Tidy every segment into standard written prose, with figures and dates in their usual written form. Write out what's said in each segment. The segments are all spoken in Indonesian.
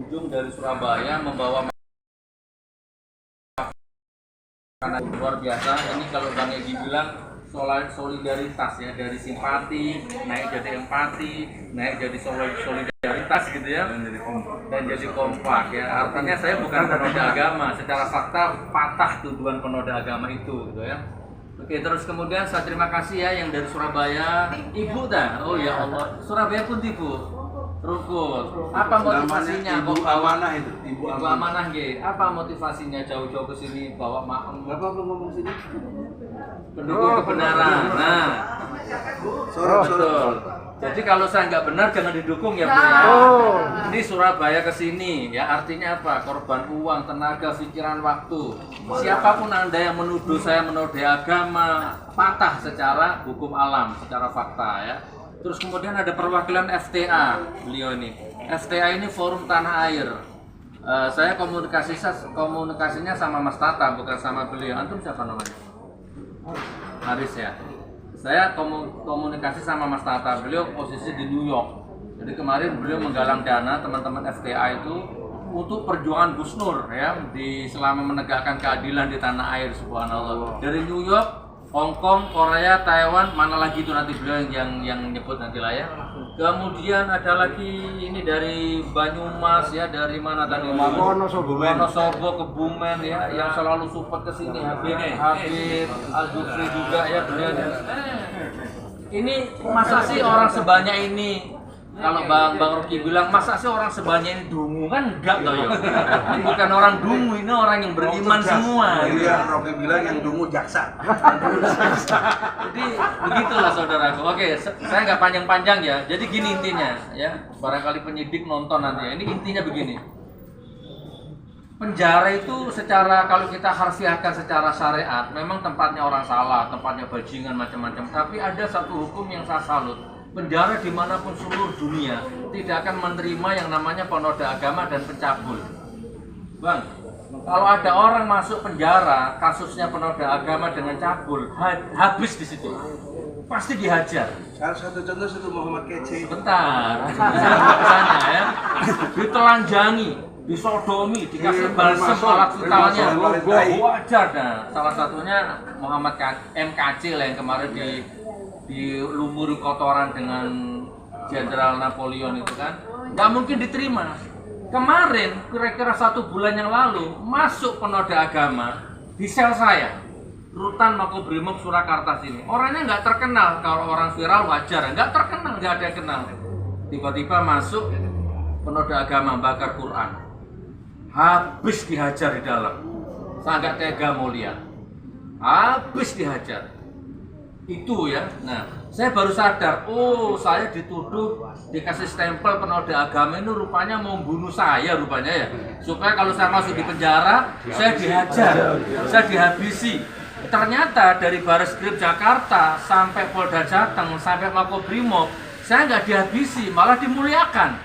berkunjung dari Surabaya membawa makanan luar biasa. Ini kalau Bang Egi bilang solidaritas ya, dari simpati naik jadi empati, naik jadi solidaritas gitu ya, dan jadi kompak ya. Artinya saya bukan penoda agama, secara fakta patah tuduhan penoda agama itu gitu ya. Oke, terus kemudian saya terima kasih ya yang dari Surabaya, Ibu dah. Oh ya Allah, Surabaya pun Ibu. Rukun. Apa motivasinya Ibu Amanah itu? Ibu Amanah G. Apa motivasinya jauh-jauh ke sini bawa makan? Bapak belum ngomong sini? Pendukung kebenaran. Nah, betul. Jadi kalau saya nggak benar jangan didukung ya Bu ya. Ini Surabaya ke sini ya, artinya apa? Korban uang, tenaga, pikiran, waktu. Siapapun Anda yang menuduh saya menodai agama, patah secara hukum alam, secara fakta ya. Terus kemudian ada perwakilan FTA beliau ini. FTA ini Forum Tanah Air. Saya komunikasinya sama Mas Tata, bukan sama beliau. Antum siapa namanya? Haris ya. Saya komunikasi sama Mas Tata. Beliau posisi di New York. Jadi kemarin beliau menggalang dana teman-teman FTA itu untuk perjuangan Gus Nur ya, selama menegakkan keadilan di tanah air, subhanallah. Dari New York, Hong Kong, Korea, Taiwan, mana lagi itu nanti beliau yang nyebut nanti lah ya. Kemudian ada lagi ini dari Banyumas ya, dari mana tadi? Wonosobo, Kebumen ya, yang selalu support ke sini. Habib Al-Jufri juga ya beliau. Ini masa sih orang sebanyak ini? Kalau Bang Rocky bilang masa sih orang sebanyak ini dungu, kan enggak toh ya. Ini bukan orang dungu, ini orang yang beriman semua. Iya, Rocky bilang yang dungu jaksa. Jadi begitulah saudaraku. Oke, saya nggak panjang-panjang ya. Jadi gini intinya ya. Barangkali penyidik nonton nanti ya. Ini intinya begini. Penjara itu secara, kalau kita harfiahkan secara syariat, memang tempatnya orang salah, tempatnya bajingan macam-macam. Tapi ada satu hukum yang saya salut. Penjara dimanapun seluruh dunia tidak akan menerima yang namanya penoda agama dan pencabul. Bang, kalau ada orang masuk penjara kasusnya penoda agama dengan cabul, habis di situ, pasti dihajar. Salah satu contoh itu Muhammad Kece. Sebentar, sana ya, ditelanjangi, disodomi, dikasih balsem alat vitalnya, wajar. Nah, salah satunya Muhammad MKC lah yang kemarin dilumuri kotoran dengan Jenderal Napoleon itu kan, nggak mungkin diterima. Kemarin kira-kira 1 bulan yang lalu masuk penoda agama di sel saya, Rutan Makobrimob Surakarta sini. Orangnya nggak terkenal, kalau orang viral wajar, nggak terkenal, nggak ada yang kenal. Tiba-tiba masuk penoda agama bakar Quran, habis dihajar di dalam. Saya nggak tega mau lihat, habis dihajar. Itu ya. Nah, saya baru sadar, oh saya dituduh, dikasih stempel penoda agama ini rupanya mau bunuh saya rupanya ya. Supaya kalau saya masuk di penjara, saya dihajar, saya dihabisi. Ternyata dari Bareskrim Jakarta sampai Polda Jateng sampai Makobrimob, saya nggak dihabisi, malah dimuliakan.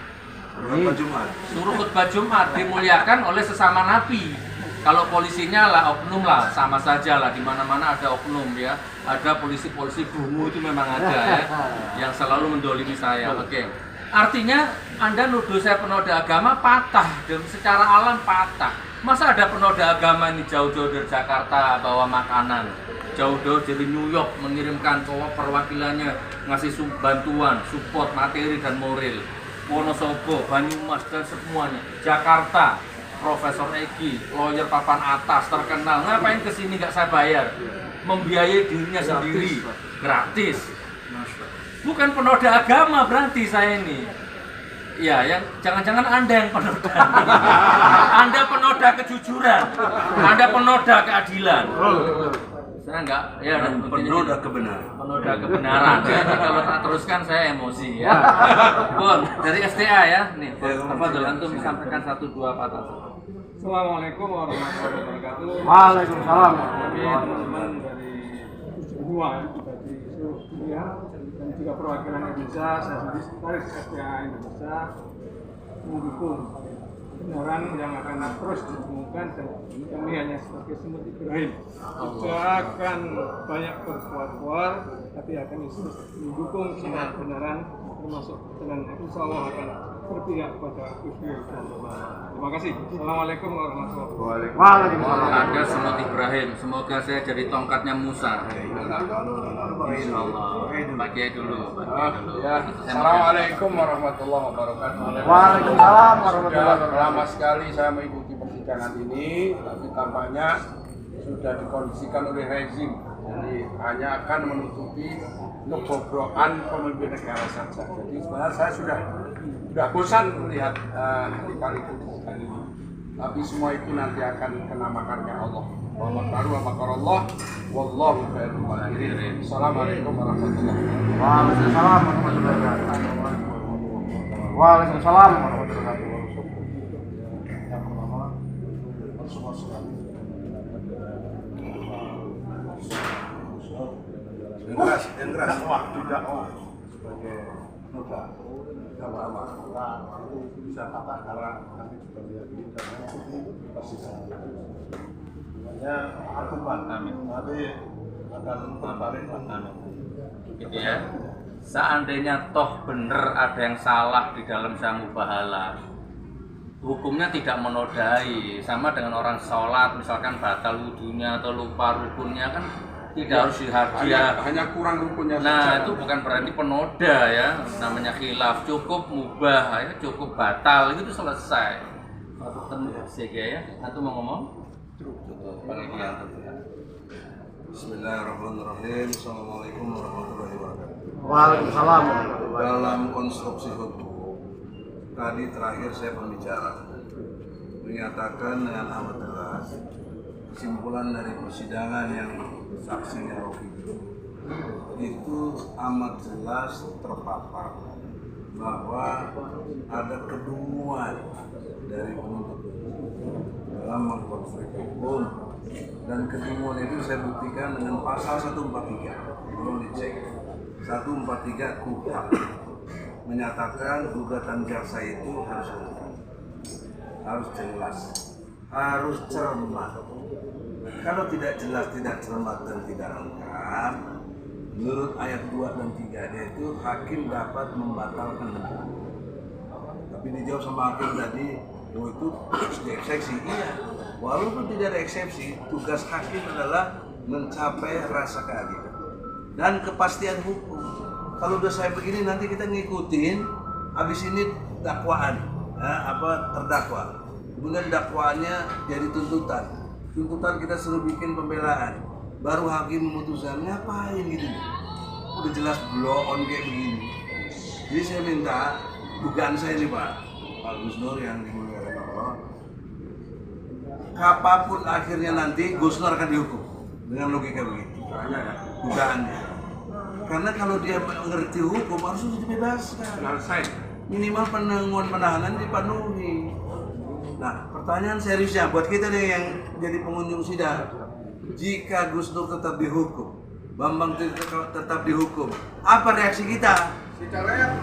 Suruh khutbah Jumat, dimuliakan oleh sesama napi. Kalau polisinya lah oknum lah, sama saja lah, di mana-mana ada oknum ya. Ada polisi-polisi dungu itu memang ada ya, yang selalu mendolimi saya. Oke. Artinya Anda nuduh saya penoda agama patah, dan secara alam patah. Masa ada penoda agama ini jauh-jauh dari Jakarta bawa makanan, jauh-jauh dari New York mengirimkan perwakilannya ngasih bantuan, support materi dan moral. Wonosobo, Banyumas dan semuanya, Jakarta. Profesor Egi, lawyer papan atas terkenal, ngapain kesini nggak saya bayar, membiayai dirinya sendiri, gratis. Bukan penoda agama berarti saya ini. Ya, yang jangan-jangan Anda yang penoda. Anda penoda kejujuran, Anda penoda keadilan. Saya enggak, ya penoda kebenaran. Penoda kebenaran. Jadi kalau tak teruskan saya emosi ya. Bon, dari STA ya. Nih, apa dulu antum sampaikan 1-2 patah. Assalamualaikum warahmatullahi wabarakatuh. Waalaikumsalam. Kami teman-teman dari semua dari seluruh dunia dan juga perwakilan Indonesia, saya sendiri sekretaris STA Indonesia mendukung kebenaran yang akan terus ditemukan, dan kami hanya sebagai semut Ibrahim tidak akan banyak berkuar-kuar, tapi akan mendukung semua kebenaran, termasuk dengan insya Allah akan berpihak pada Gus Dur. Terima kasih. Assalamualaikum warahmatullahi wabarakatuh. Waalaikumsalam. Anda semut Ibrahim, semoga saya jadi tongkatnya Musa. Insya Allah. Pak Kiai dulu. Ya, Assalamualaikum warahmatullahi wabarakatuh. Waalaikumsalam warahmatullahi Sudah lama sekali saya mengikuti persidangan ini, tapi tampaknya sudah dikondisikan oleh rezim. Jadi hanya akan menutupi kebobrokan pemimpin negara saja. Jadi sebenarnya saya sudah bosan melihat kali ini. Tapi semua itu nanti akan kena makannya Allah. Wa makaru wa makarallah wallahu khairul makirin. Assalamualaikum warahmatullahi wabarakatuh. Waalaikumsalam warahmatullahi wabarakatuh. Waalaikumsalam warahmatullahi wabarakatuh. Yang keras. Dakwah sebagai noda agama itu bisa patah karena nanti juga meyakini karena pasti hanya aturan nanti akan tertarik Gitu ya. Seandainya toh bener ada yang salah di dalam Sang Mubahala, hukumnya tidak menodai. Sama dengan orang sholat, misalkan batal wudhunya atau lupa rukunnya kan tidak harus dihadiah. hanya kurang rukunnya Nah, saja. itu bukan berarti penoda ya, namanya khilaf, cukup mubah ya, cukup batal, itu selesai. Ketemu sehingga ya, satu mau ngomong? Pengertian Bismillahirrahmanirrahim. Assalamualaikum warahmatullahi wabarakatuh. Waalaikumsalam. Dalam konstruksi hukum tadi terakhir saya pembicara menyatakan dengan amat jelas kesimpulan dari persidangan yang saksinya Rofi itu amat jelas terpapar bahwa ada kedunguan dari penuntut umum dalam mengkonstruksi hukum, dan kedunguan itu saya buktikan dengan pasal 143. Belum dicek 143 KUHP menyatakan gugatan jaksa itu harus jelas, harus cermat. Kalau tidak jelas, tidak cermat dan tidak lengkap, menurut ayat 2 dan 3 yaitu hakim dapat membatalkan denda. Tapi dijawab sama hakim tadi, oh itu harus dieksepsi. Iya, walaupun tidak ada eksepsi, tugas hakim adalah mencapai rasa keadilan dan kepastian hukum. Kalau udah saya begini nanti kita ngikutin, habis ini dakwaan, terdakwa. Kemudian dakwaannya jadi tuntutan. Tuntutan kita suruh bikin pembelaan. Baru hakim memutuskan, ngapain gitu. Udah jelas blow on kayak begini. Jadi saya minta dugaan saya nih Pak Gus Nur yang dimuliakan Allah. Kapanpun akhirnya nanti Gus Nur akan dihukum dengan logika begitu. Dugaannya. Karena kalau dia mengerti hukum harus dibebaskan. Minimal penahanan dipenuhi. Nah, pertanyaan seriusnya buat kita nih yang jadi pengunjung sidang. Jika Gus Dur tetap dihukum, Bambang tetap dihukum, apa reaksi kita?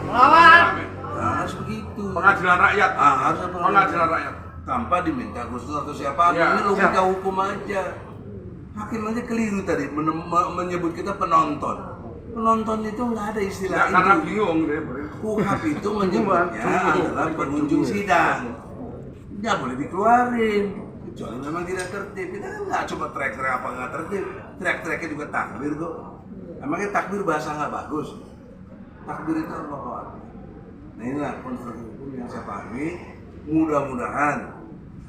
Melawan. Nah, harus begitu. Pengadilan rakyat. Harus Pengadilan rakyat. tanpa diminta Gus Dur atau siapa, ini logika hukum aja. Hakim aja keliru tadi menyebut kita penonton. Penonton itu nggak ada istilah itu. Karena bingung deh. KUHP itu menyebutnya adalah pengunjung sidang. Nggak boleh dikeluarin kecuali memang tidak tertib. Kita kan nggak coba teriak-teriak apa nggak tertib, teriak-teriaknya juga takbir kok. Emangnya takbir bahasa nggak bagus? Takbir itu Allahu Akbar. Nah inilah konstruksi hukum yang saya pahami. Mudah-mudahan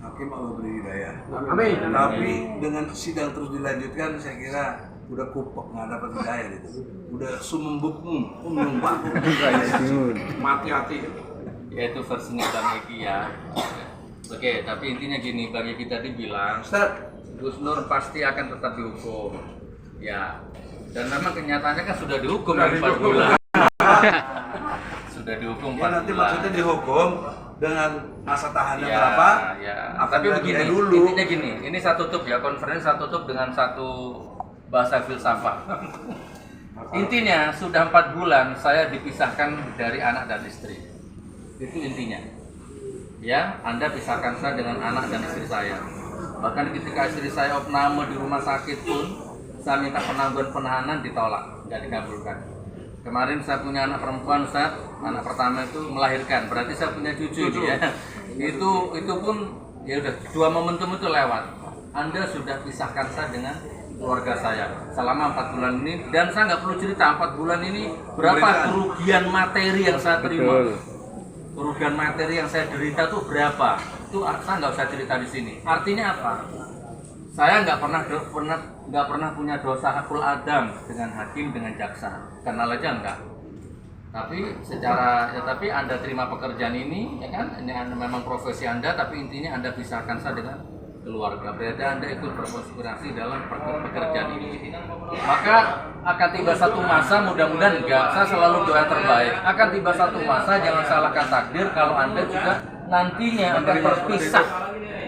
hakim Allah beri hidayah. Amin. Tapi dengan sidang terus dilanjutkan, saya kira udah kupok nggak dapat hidayah itu. Udah sumembukmu, Mati hati. Yaitu versinya Bang Eki ya. Oke, tapi intinya gini, Bang Eki tadi bilang Gus Nur pasti akan tetap dihukum. Ya, dan memang kenyataannya kan sudah dihukum 4 bulan. Sudah dihukum 4 Ya nanti bulan. maksudnya dihukum dengan masa tahanan Ya, berapa? ya. Akan Tapi begini, dilihat dulu. intinya gini, ini saya tutup ya, konferensi saya tutup dengan satu bahasa filsafat. Intinya sudah 4 bulan saya dipisahkan dari anak dan istri. Itu intinya. Ya, Anda pisahkan saya dengan anak dan istri saya. Bahkan ketika istri saya opname di rumah sakit pun, saya minta penangguhan penahanan ditolak, nggak dikabulkan. Kemarin saya punya anak perempuan, Ustaz. Anak pertama itu melahirkan, berarti saya punya cucu nih ya. Itu pun ya udah 2 momentum itu lewat. Anda sudah pisahkan saya dengan keluarga saya selama 4 bulan ini, dan saya nggak perlu cerita 4 bulan ini berapa kerugian materi yang saya terima. Kerugian materi yang saya derita itu berapa? Itu saya nggak usah cerita di sini. Artinya apa? Saya nggak pernah punya dosa hakul adam dengan hakim, dengan jaksa. Kenal aja enggak. Tapi tapi Anda terima pekerjaan ini, ya kan? Ini memang profesi Anda, tapi intinya Anda pisahkan saya dengan keluarga. Berarti Anda ikut berkonspirasi dalam pekerjaan ini. Maka akan tiba satu masa, mudah-mudahan enggak, saya selalu doa terbaik. Akan tiba satu masa, jangan salahkan takdir kalau Anda juga nantinya akan berpisah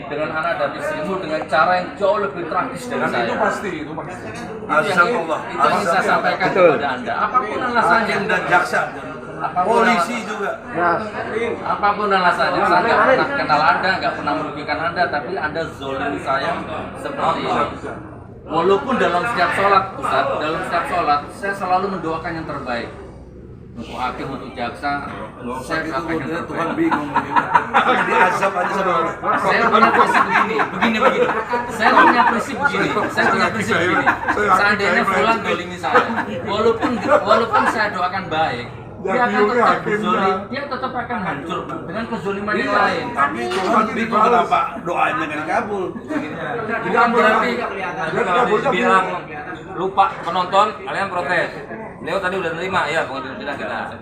dengan anak dan istrimu dengan cara yang jauh lebih tragis dari saya. Itu pasti. Itu yang saya sampaikan kepada Anda. Apapun alasannya, Hakim dan jaksa, polisi juga. apapun alasannya, saya nggak pernah kenal Anda, nggak pernah merugikan Anda, tapi Anda zolimi saya seperti ini. Walaupun dalam setiap sholat, Ustaz, saya selalu mendoakan yang terbaik. Untuk hakim, untuk jaksa, saya doakan yang terbaik. Tuhan bingung diazab aja sama orang. Saya punya prinsip begini. Saya punya prinsip begini. Seandainya Fulan dolimi saya, walaupun saya doakan baik, dia akan tetap berzolim, dia tetap akan hancur dengan kezoliman yang lain. Tapi Tuhan bingung kenapa doanya nggak dikabul. Bukan berarti bilang lupa penonton, kalian protes. Leo tadi udah terima, ya pengen tidak kita.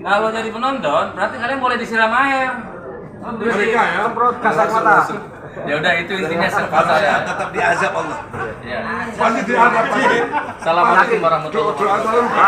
Kalau jadi penonton, berarti kalian boleh disiram air. Mereka ya. Semprot gas air mata. Ya udah, itu intinya serba Saya saya. tetap diazab Allah. Ya. Pasti dianggap. Assalamualaikum warahmatullahi wabarakatuh.